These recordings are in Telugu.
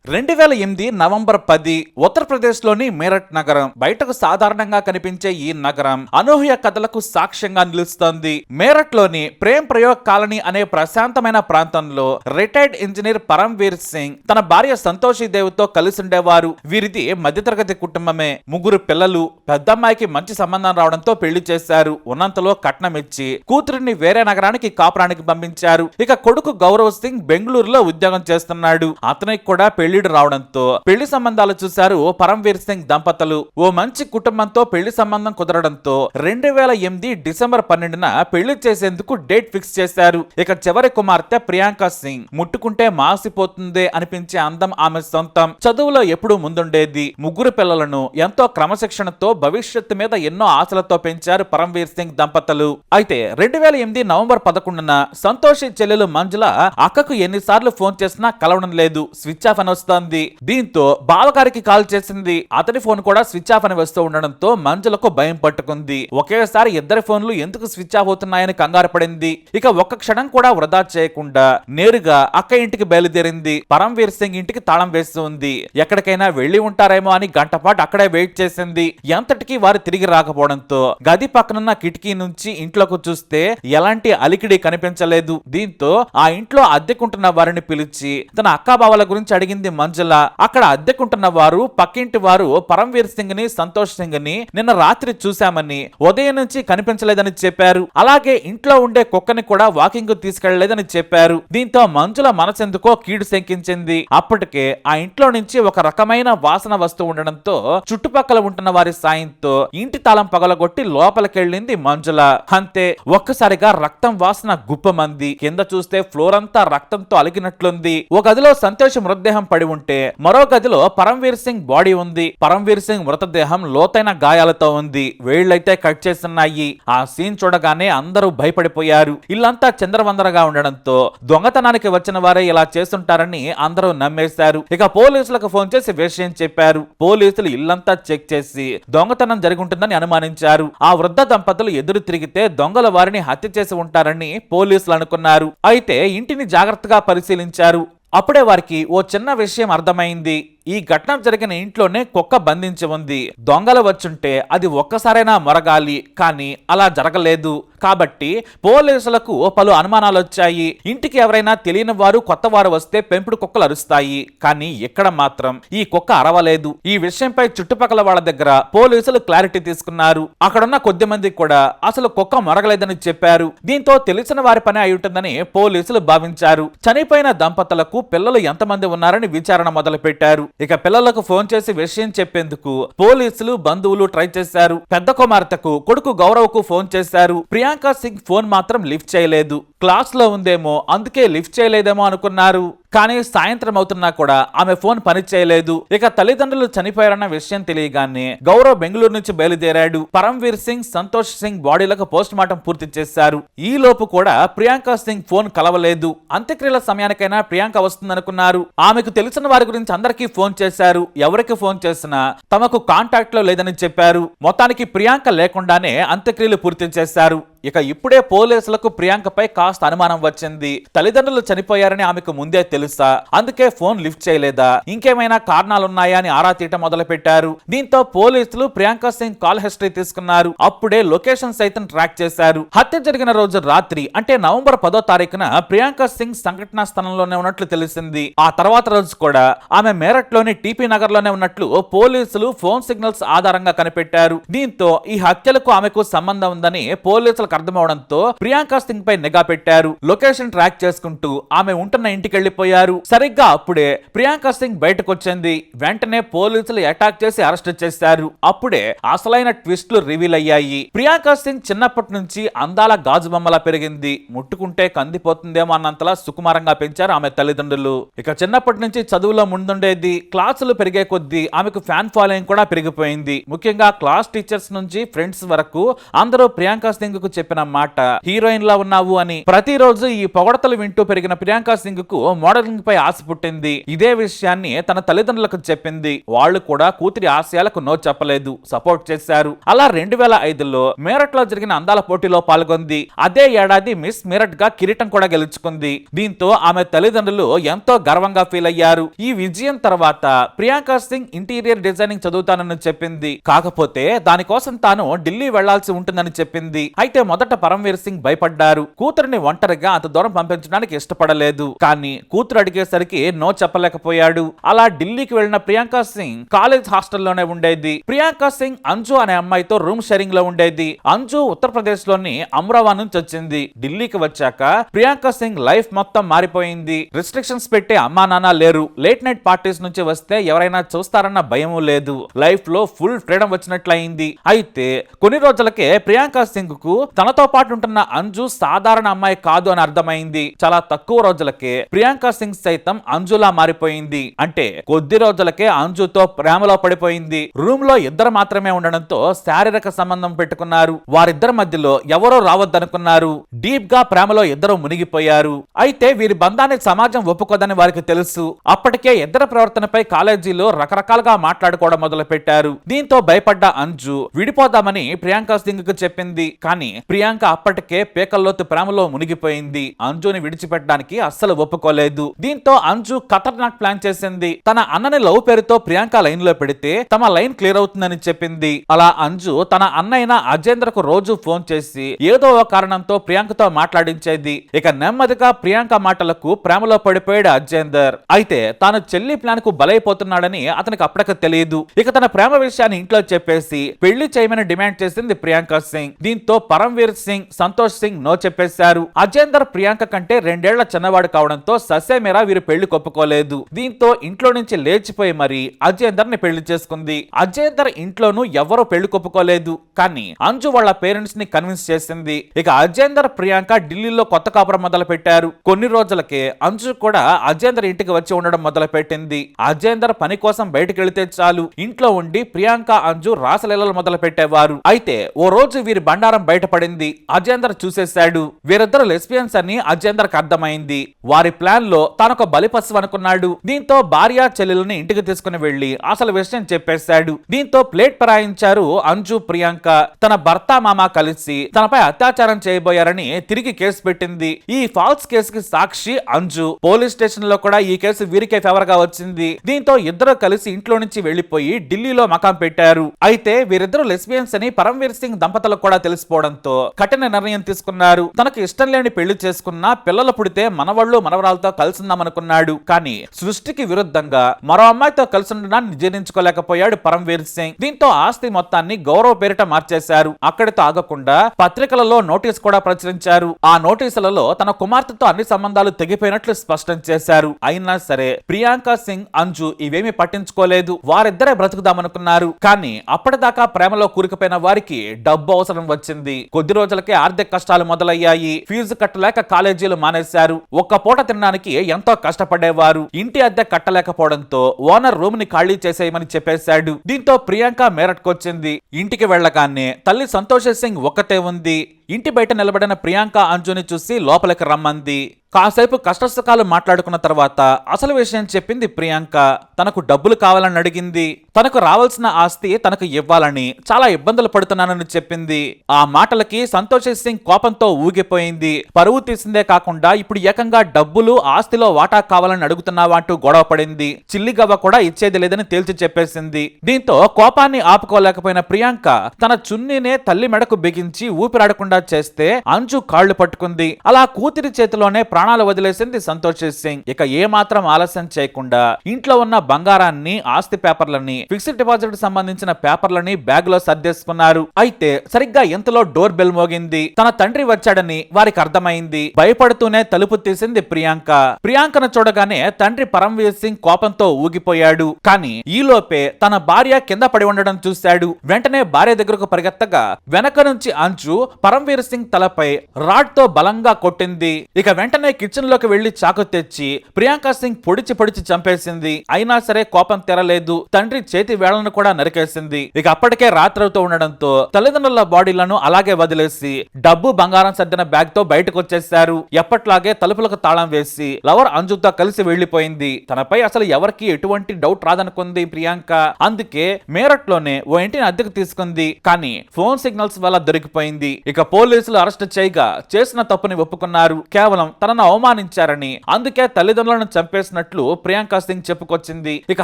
2008 నవంబర్ 10 ఉత్తరప్రదేశ్లోని మీరట్ నగరం. బయటకు సాధారణంగా కనిపించే ఈ నగరం అనూహ్య కథలకు సాక్ష్యంగా నిలుస్తోంది. మీరట్లోని ప్రేమ్ ప్రయోగ్ కాలనీ అనే ప్రశాంతమైన ప్రాంతంలో రిటైర్డ్ ఇంజనీర్ పరమ్వీర్ సింగ్ తన భార్య సంతోషి దేవితో కలిసి ఉండేవారు. వీరిది మధ్యతరగతి కుటుంబమే. ముగ్గురు పిల్లలు. పెద్దమ్మాయికి మంచి సంబంధం రావడంతో పెళ్లి చేశారు. ఉన్నంతలో కట్నం ఇచ్చి కూతురిని వేరే నగరానికి కాపురానికి పంపించారు. ఇక కొడుకు గౌరవ్ సింగ్ బెంగళూరులో ఉద్యోగం చేస్తున్నాడు. అతనికి కూడా పెళ్లిడు రావడంతో పెళ్లి సంబంధాలు చూశారు పరమ్వీర్ సింగ్ దంపతులు. ఓ మంచి కుటుంబంతో పెళ్లి సంబంధం కుదరడంతో 2008 డిసెంబర్ 12న పెళ్లి చేసేందుకు డేట్ ఫిక్స్ చేశారు. ఇక చివరి కుమార్తె ప్రియాంక సింగ్ ముట్టుకుంటే మాసిపోతుందే అనిపించే అందం ఆమె సొంతం. చదువులో ఎప్పుడూ ముందుండేది. ముగ్గురు పిల్లలను ఎంతో క్రమశిక్షణతో భవిష్యత్తు మీద ఎన్నో ఆశలతో పెంచారు పరమ్వీర్ సింగ్ దంపతులు. అయితే 2008 నవంబర్ 11న సంతోషి చెల్లెలు మంజుల అక్కకు ఎన్నిసార్లు ఫోన్ చేసినా కలవడం లేదు. స్విచ్ ఆఫ్ అని వస్తోంది. దీంతో బావగారికి కాల్ చేసింది. అతని ఫోన్ కూడా స్విచ్ ఆఫ్ అని వస్తూ ఉండడంతో మంజులకు భయం పట్టుకుంది. ఒకేసారి ఇద్దరి ఫోన్లు ఎందుకు స్విచ్ ఆఫ్ అవుతున్నాయని కంగారు పడింది. ఇక ఒక్క క్షణం కూడా వృధా చేయకుండా నేరుగా అక్క ఇంటికి బయలుదేరింది. పరమ్వీర్ సింగ్ ఇంటికి తాళం వేస్తూ ఉంది. ఎక్కడికైనా వెళ్లి ఉంటారేమో అని గంట పాటు అక్కడే వెయిట్ చేసింది. ఎంతటికీ వారు తిరిగి రాకపోవడంతో గది పక్కనున్న కిటికీ నుంచి ఇంట్లోకి చూస్తే ఎలాంటి అలికిడి కనిపించలేదు. దీంతో ఆ ఇంట్లో అద్దెకుంటున్న వారిని పిలిచి తన అక్కాబావల గురించి అడిగింది మంజుల. అక్కడ అద్దెకుంటున్న వారు పక్కింటి వారు పరమ్వీర్ సింగ్ ని సంతోష్ సింగ్ ని నిన్న రాత్రి చూశామని, ఉదయం నుంచి కనిపించలేదని చెప్పారు. అలాగే ఇంట్లో ఉండే కుక్కని కూడా వాకింగ్ తీసుకెళ్లలేదని చెప్పారు. దీంతో మంజుల మనసెందుకో కీడు శంకించింది. అప్పటికే ఆ ఇంట్లో నుంచి ఒక రకమైన వాసన వస్తూ ఉండడంతో చుట్టుపక్కల ఉంటున్న వారి సాయంతో ఇంటి తాళం పగలగొట్టి లోపలికెళ్ళింది మంజుల. అంతే, ఒక్కసారిగా రక్తం వాసన గుప్పమంది. కింద చూస్తే ఫ్లోర్ అంతా రక్తంతో అలిగినట్లుంది. ఒక గదిలో సంతోష్ మృతదేహం పడి ఉంటే మరో గదిలో పరమ్వీర్ సింగ్ బాడీ ఉంది. పరమ్వీర్ సింగ్ మృతదేహం లోతైన గాయాలతో ఉంది. వేళ్లైతే కట్ చేస్తున్నాయి. ఆ సీన్ చూడగానే అందరూ భయపడిపోయారు. ఇల్లంతా చిందరవందరగా ఉండడంతో దొంగతనానికి వచ్చిన వారే ఇలా చేస్తుంటారని అందరూ నమ్మేశారు. ఇక పోలీసులకు ఫోన్ చేసి విషయం చెప్పారు. పోలీసులు ఇల్లంతా చెక్ చేసి దొంగతనం జరుగుంటుందని అనుమానించారు. ఆ వృద్ధ దంపతులు ఎదురు తిరిగితే దొంగల వారిని హత్య చేసి ఉంటారని పోలీసులు అనుకున్నారు. అయితే ఇంటిని జాగ్రత్తగా పరిశీలించారు. అప్పుడే వారికి ఓ చిన్న విషయం అర్థమైంది. ఈ ఘటన జరిగిన ఇంట్లోనే కుక్క బంధించి ఉంది. దొంగలు వచ్చుంటే అది ఒక్కసారైనా మొరగాలి, కానీ అలా జరగలేదు. కాబట్టి పోలీసులకు పలు అనుమానాలు వచ్చాయి. ఇంటికి ఎవరైనా తెలియని వారు కొత్త వారు వస్తే పెంపుడు కుక్కలు అరుస్తాయి, కానీ ఇక్కడ మాత్రం ఈ కుక్క అరవలేదు. ఈ విషయంపై చుట్టుపక్కల వాళ్ళ దగ్గర పోలీసులు క్లారిటీ తీసుకున్నారు. అక్కడున్న కొద్ది మంది కూడా అసలు కుక్క మొరగలేదని చెప్పారు. దీంతో తెలిసిన వారి పని అయి ఉంటుందని పోలీసులు భావించారు. చనిపోయిన దంపతులకు పిల్లలు ఎంతమంది ఉన్నారని విచారణ మొదలు పెట్టారు. ఇక పిల్లలకు ఫోన్ చేసి విషయం చెప్పేందుకు పోలీసులు బంధువులు ట్రై చేశారు. పెద్ద కుమార్తెకు కొడుకు గౌరవ్ కు ఫోన్ చేశారు. ప్రియాంక సింగ్ ఫోన్ మాత్రం లిఫ్ట్ చేయలేదు. క్లాస్ లో ఉందేమో అందుకే లిఫ్ట్ చేయలేదేమో అనుకున్నారు. కానీ సాయంత్రం అవుతున్నా కూడా ఆమె ఫోన్ పని చేయలేదు. ఇక తల్లిదండ్రులు చనిపోయారన్న విషయం తెలియగానే గౌరవ్ బెంగళూరు నుంచి బయలుదేరాడు. పరమ్వీర్ సింగ్, సంతోష్ సింగ్ బాడీలకు పోస్ట్ మార్టం పూర్తి చేశారు. ఈ లోపు కూడా ప్రియాంక సింగ్ ఫోన్ కలవలేదు. అంత్యక్రియల సమయానికైనా ప్రియాంక వస్తుందనుకున్నారు. ఆమెకు తెలిసిన వారి గురించి అందరికీ ఫోన్ చేశారు. ఎవరికి ఫోన్ చేసినా తమకు కాంటాక్ట్ లో లేదని చెప్పారు. మొత్తానికి ప్రియాంక లేకుండానే అంత్యక్రియలు పూర్తి చేశారు. ఇక ఇప్పుడే పోలీసులకు ప్రియాంకపై కాస్త అనుమానం వచ్చింది. తల్లిదండ్రులు చనిపోయారని ఆమెకు ముందే తెలుసా? అందుకే ఫోన్ లిఫ్ట్ చేయలేదా? ఇంకేమైనా కారణాలున్నాయా అని ఆరా తీయటం మొదలు పెట్టారు. దీంతో పోలీసులు ప్రియాంక సింగ్ కాల్ హిస్టరీ తీసుకున్నారు. అప్పుడే లొకేషన్ సైతం ట్రాక్ చేశారు. హత్య జరిగిన రోజు రాత్రి అంటే నవంబర్ 10వ తారీఖున ప్రియాంక సింగ్ సంఘటనా స్థలంలోనే ఉన్నట్లు తెలిసింది. ఆ తర్వాత రోజు కూడా ఆమె మేరట్ లోని టీపీ నగర్ లోనే ఉన్నట్లు పోలీసులు ఫోన్ సిగ్నల్స్ ఆధారంగా కనిపెట్టారు. దీంతో ఈ హత్యలకు ఆమెకు సంబంధం ఉందని పోలీసులకు అర్థమవడంతో ప్రియాంక సింగ్ పై నిఘా పెట్టారు. లొకేషన్ ట్రాక్ చేసుకుంటూ ఆమె ఉంటున్న ఇంటికి వెళ్లిపోయారు. సరిగ్గా అప్పుడే ప్రియాంక సింగ్ బయటకు వచ్చింది. వెంటనే పోలీసులు అటాక్ చేసి అరెస్ట్ చేశారు. అప్పుడే అసలైన ట్విస్టులు రివీల్ అయ్యాయి. ప్రియాంక సింగ్ చిన్నప్పటి నుంచి అందాల గాజు బొమ్మలా పెరిగింది. ముట్టుకుంటే కందిపోతుందేమో అన్నంతలా సుకుమారంగా పెంచారు ఆమె తల్లిదండ్రులు. ఇక చిన్నప్పటి నుంచి చదువులో ముందుండేది. క్లాసులు పెరిగే కొద్దీ ఆమెకు ఫ్యాన్ ఫాలోయింగ్ కూడా పెరిగిపోయింది. ముఖ్యంగా క్లాస్ టీచర్స్ నుంచి ఫ్రెండ్స్ వరకు అందరూ ప్రియాంక సింగ్ కు చెప్పిన మాట హీరోయిన్ లా ఉన్నావు అని. ప్రతిరోజు ఈ పొగడతలు వింటూ పెరిగిన ప్రియాంక సింగ్ కు మోడలింగ్ పై ఆశ పుట్టింది. ఇదే విషయాన్ని తన తల్లిదండ్రులకు చెప్పింది. వాళ్ళు కూడా కూతురి ఆశయాలకు నో చెప్పలేదు, సపోర్ట్ చేశారు. అలా 2005లో మీరట్ లో జరిగిన అందాల పోటీలో పాల్గొంది. అదే ఏడాది మిస్ మీరట్ గా కిరీటం కూడా గెలుచుకుంది. దీంతో ఆమె తల్లిదండ్రులు ఎంతో గర్వంగా ఫీల్ అయ్యారు. ఈ విజయం తర్వాత ప్రియాంక సింగ్ ఇంటీరియర్ డిజైనింగ్ చదువుతానని చెప్పింది. కాకపోతే దానికోసం తాను ఢిల్లీ వెళ్లాల్సి ఉంటుందని చెప్పింది. అయితే మొదట పరమ్వీర్ సింగ్ భయపడ్డారు. కూతురిని ఒంటరిగా అంత దూరం పంపించడానికి ఇష్టపడలేదు. కానీ కూతురు అడిగేసరికి నో చెప్పలేకపోయాడు. అలా ఢిల్లీకి వెళ్లిన ప్రియాంక సింగ్ కాలేజ్ హాస్టల్లోనే ఉండేది. ప్రియాంక సింగ్ అంజు అనే అమ్మాయితో రూమ్ షేరింగ్ లో ఉండేది. అంజు ఉత్తరప్రదేశ్ లోని అమ్రావా నుంచి వచ్చింది. ఢిల్లీకి వచ్చాక ప్రియాంక సింగ్ లైఫ్ మొత్తం మారిపోయింది. రిస్ట్రిక్షన్స్ పెట్టే అమ్మా నాన్న లేరు. లేట్ నైట్ పార్టీస్ నుంచి వస్తే ఎవరైనా చూస్తారన్న భయము లేదు. లైఫ్ లో ఫుల్ ఫ్రీడమ్ వచ్చినట్లయింది. అయితే కొన్ని రోజులకే ప్రియాంక సింగ్ కు తనతో పాటు ఉంటున్న అంజు సాధారణ అమ్మాయి కాదు అని అర్థమైంది. చాలా తక్కువ రోజులకే ప్రియాంక సింగ్ సైతం అంజులా మారిపోయింది. అంటే కొద్ది రోజులకే అంజుతో ప్రేమలో పడిపోయింది. రూమ్ లో ఇద్దరు మాత్రమే ఉండడంతో శారీరక సంబంధం పెట్టుకున్నారు. వారిద్దరి మధ్యలో ఎవరో రావద్దనుకున్నారు. డీప్ గా ప్రేమలో ఇద్దరు మునిగిపోయారు. అయితే వీరి బంధాన్ని సమాజం ఒప్పుకోదని వారికి తెలుసు. అప్పటికే ఇద్దరు ప్రవర్తనపై కాలేజీలో రకరకాలుగా మాట్లాడుకోవడం మొదలు పెట్టారు. దీంతో భయపడ్డ అంజు విడిపోదామని ప్రియాంక సింగ్ కు చెప్పింది. కానీ ప్రియాంక అప్పటికే పేకల్లోతు ప్రేమలో మునిగిపోయింది. అంజుని విడిచిపెట్టడానికి అస్సలు ఒప్పుకోలేదు. దీంతో అంజు ఖతర్నాక్ ప్లాన్ చేసింది. తన అన్నని లవ్ పేరుతో ప్రియాంక లైన్ లో పెడితే తమ లైన్ క్లియర్ అవుతుందని చెప్పింది. అలా అంజు తన అన్నైన అజేంద్ర కు రోజు ఫోన్ చేసి ఏదో ఒక కారణంతో ప్రియాంకతో మాట్లాడించేది. ఇక నెమ్మదిగా ప్రియాంక మాటలకు ప్రేమలో పడిపోయాడు అజేందర్. అయితే తాను చెల్లి ప్లాన్ కు బలైపోతున్నాడని అతనికి అప్పటికే తెలియదు. ఇక తన ప్రేమ విషయాన్ని ఇంట్లో చెప్పేసి పెళ్లి చేయమని డిమాండ్ చేసింది ప్రియాంక సింగ్. దీంతో పరమ్వీర్ సింగ్, సంతోష్ సింగ్ నో చెప్పేశారు. అజేందర్ ప్రియాంక కంటే 2 ఏళ్ల చిన్నవాడు కావడంతో ససేమేరా వీరు పెళ్లి కొప్పుకోలేదు. దీంతో ఇంట్లో నుంచి లేచిపోయి మరి అజేందర్ ని పెళ్లి చేసుకుంది. అజేందర్ ఇంట్లోనూ ఎవరో పెళ్లి కొప్పుకోలేదు. కానీ అంజు వాళ్ళ పేరెంట్స్ ని కన్విన్స్ చేసింది. ఇక అజేందర్ ప్రియాంక ఢిల్లీలో కొత్త కాపురం మొదలు పెట్టారు. కొన్ని రోజులకే అంజు కూడా అజేందర్ ఇంటికి వచ్చి ఉండడం మొదలు పెట్టింది. అజేందర్ పని కోసం బయటకు వెళితే చాలు ఇంట్లో ఉండి ప్రియాంక అంజు రాసలీలలు మొదలు పెట్టేవారు. అయితే ఓ రోజు వీరి బండారం బయటపడింది. అజేందర్ చూసేశాడు. వీరిద్దరు లెస్బియన్స్ అని అజేందర్ కి అర్థమైంది. వారి ప్లాన్ లో తానొక బలిపశువు అనుకున్నాడు. దీంతో భార్య చెల్లెలని ఇంటికి తీసుకుని వెళ్లి అసలు విషయం చెప్పేశాడు. దీంతో ప్లేట్ పరాయించారు అంజు ప్రియాంక. తన భర్త మామ కలిసి తనపై అత్యాచారం చేయబోయారని తిరిగి కేసు పెట్టింది. ఈ ఫాల్స్ కేసుకి సాక్షి అంజు. పోలీస్ స్టేషన్ లో కూడా ఈ కేసు వీరికే ఫేవర్ గా వచ్చింది. దీంతో ఇద్దరు కలిసి ఇంట్లో నుంచి వెళ్లిపోయి ఢిల్లీలో మకాం పెట్టారు. అయితే వీరిద్దరు లెస్బియన్స్ అని పరమ్వీర్ సింగ్ దంపతులకు కూడా తెలిసిపోవడంతో కఠిన నిర్ణయం తీసుకున్నారు. తనకు ఇష్టం లేని పెళ్లి చేసుకున్నా పిల్లలు పుడితే మనవళ్ళు మనవరాలతో కలిసిందామనుకున్నాడు. కానీ సృష్టికి విరుద్ధంగా మరో అమ్మాయితో కలిసి ఉండడాన్ని జీర్ణించుకోలేకపోయాడు పరమ్వీర్ సింగ్. దీంతో ఆస్తి మొత్తాన్ని గౌరవ పేరిట మార్చేశారు. అక్కడితో ఆగకుండా పత్రికలలో నోటీస్ కూడా ప్రచురించారు. ఆ నోటీసులలో తన కుమార్తెతో అన్ని సంబంధాలు తెగిపోయినట్లు స్పష్టం చేశారు. అయినా సరే ప్రియాంక సింగ్, అంజు ఇవేమీ పట్టించుకోలేదు. వారిద్దరే బ్రతుకుదామనుకున్నారు. కానీ అప్పటిదాకా ప్రేమలో కూరుకుపోయిన వారికి డబ్బు అవసరం వచ్చింది. కొద్ది రోజులకే ఆర్థిక కష్టాలు మొదలయ్యాయి. ఫీజు కట్టలేక కాలేజీలు మానేశారు. ఒక్క పూట తినడానికి ఎంతో కష్టపడేవారు. ఇంటి అద్దె కట్టలేకపోవడంతో ఓనర్ రూమ్ ని ఖాళీ చేసేయమని చెప్పేశాడు. దీంతో ప్రియాంక మేరట్కు వచ్చింది. ఇంటికి వెళ్ళగానే తల్లి సంతోష్ సింగ్ ఒక్కతే ఉంది. ఇంటి బయట నిలబడిన ప్రియాంక అంజుని చూసి లోపలికి రమ్మంది. కాసేపు కష్టసుఖాలు మాట్లాడుకున్న తర్వాత అసలు విషయం చెప్పింది ప్రియాంక. తనకు డబ్బులు కావాలని అడిగింది. తనకు రావాల్సిన ఆస్తి తనకు ఇవ్వాలని, చాలా ఇబ్బందులు పడుతున్నానని చెప్పింది. ఆ మాటలకి సంతోష్ సింగ్ కోపంతో ఊగిపోయింది. పరువు తీసిందే కాకుండా ఇప్పుడు ఏకంగా డబ్బులు, ఆస్తిలో వాటా కావాలని అడుగుతున్నావా అంటూ గొడవ పడింది. చిల్లిగవ్వ కూడా ఇచ్చేది లేదని తేల్చి చెప్పేసింది. దీంతో కోపాన్ని ఆపుకోలేకపోయిన ప్రియాంక తన చున్నీనే తల్లి మెడకు బిగించి ఊపిరాడకుండా చేస్తే అంజు కాళ్లు పట్టుకుంది. అలా కూతురి చేతిలోనే ప్రాణాలు వదిలేసింది సంతోష్ సింగ్. ఇక ఏ మాత్రం ఆలస్యం చేయకుండా ఇంట్లో ఉన్న బంగారాన్ని, ఆస్తి పేపర్లని, ఫిక్స్డ్ డిపాజిట్ సంబంధించిన పేపర్లని బ్యాగ్ లో సర్దేసుకున్నారు. అయితే సరిగ్గా ఇంతలో డోర్ బెల్ మోగింది. తన తండ్రి వచ్చాడని వారికి అర్థమైంది. భయపడుతూనే తలుపు తీసింది ప్రియాంక. ప్రియాంకను చూడగానే తండ్రి పరమ్వీర్ సింగ్ కోపంతో ఊగిపోయాడు. కానీ ఈలోపే తన భార్య కింద పడి ఉండడం చూశాడు. వెంటనే భార్య దగ్గరకు పరిగెత్తగా వెనక నుంచి అంజు పరమ్వీర్ పరమ్వీర్ సింగ్ తలపై రాడ్ తో బలంగా కొట్టింది. ఇక వెంటనే కిచెన్ లోకి వెళ్లి చాకు తెచ్చి ప్రియాంక సింగ్ పొడిచి చంపేసింది. అయినా సరే కోపం తెరలేదు. తండ్రి చేతి వేళ్లను కూడా నరికేసింది. ఇక అప్పటికే రాత్రవుతూ ఉండడంతో తల్లిదండ్రుల బాడీలను అలాగే వదిలేసి డబ్బు బంగారం సర్దిన బ్యాగ్ తో బయటకు వచ్చేశారు. ఎప్పట్లాగే తలుపులకు తాళం వేసి లవర్ అంజుతో కలిసి వెళ్లిపోయింది. తనపై అసలు ఎవరికి ఎటువంటి డౌట్ రాదనుకుంది ప్రియాంక. అందుకే మేరట్ లోనే ఓ ఇంటిని అద్దెకు తీసుకుంది. కానీ ఫోన్ సిగ్నల్స్ వల్ల దొరికిపోయింది. ఇక పోలీసులు అరెస్ట్ చేయగా చేసిన తప్పుని ఒప్పుకున్నారు. కేవలం తనను అవమానించారని, అందుకే తల్లిదండ్రులను చంపేసినట్లు ప్రియాంక సింగ్ చెప్పుకొచ్చింది. ఇక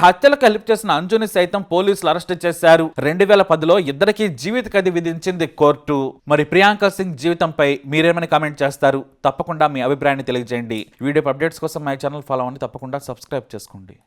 హత్యలకు హెల్ప్ చేసిన అంజుని సైతం పోలీసులు అరెస్ట్ చేశారు. 2010లో ఇద్దరికి జీవిత ఖైదు విధించింది కోర్టు. మరి ప్రియాంక సింగ్ జీవితంపై మీరేమని కామెంట్ చేస్తారు? తప్పకుండా మీ అభిప్రాయాన్ని తెలియజేయండి. వీడియో అప్డేట్స్ కోసం మై ఛానల్ ఫాలో అవ్వండి. తప్పకుండా సబ్స్క్రైబ్ చేసుకోండి.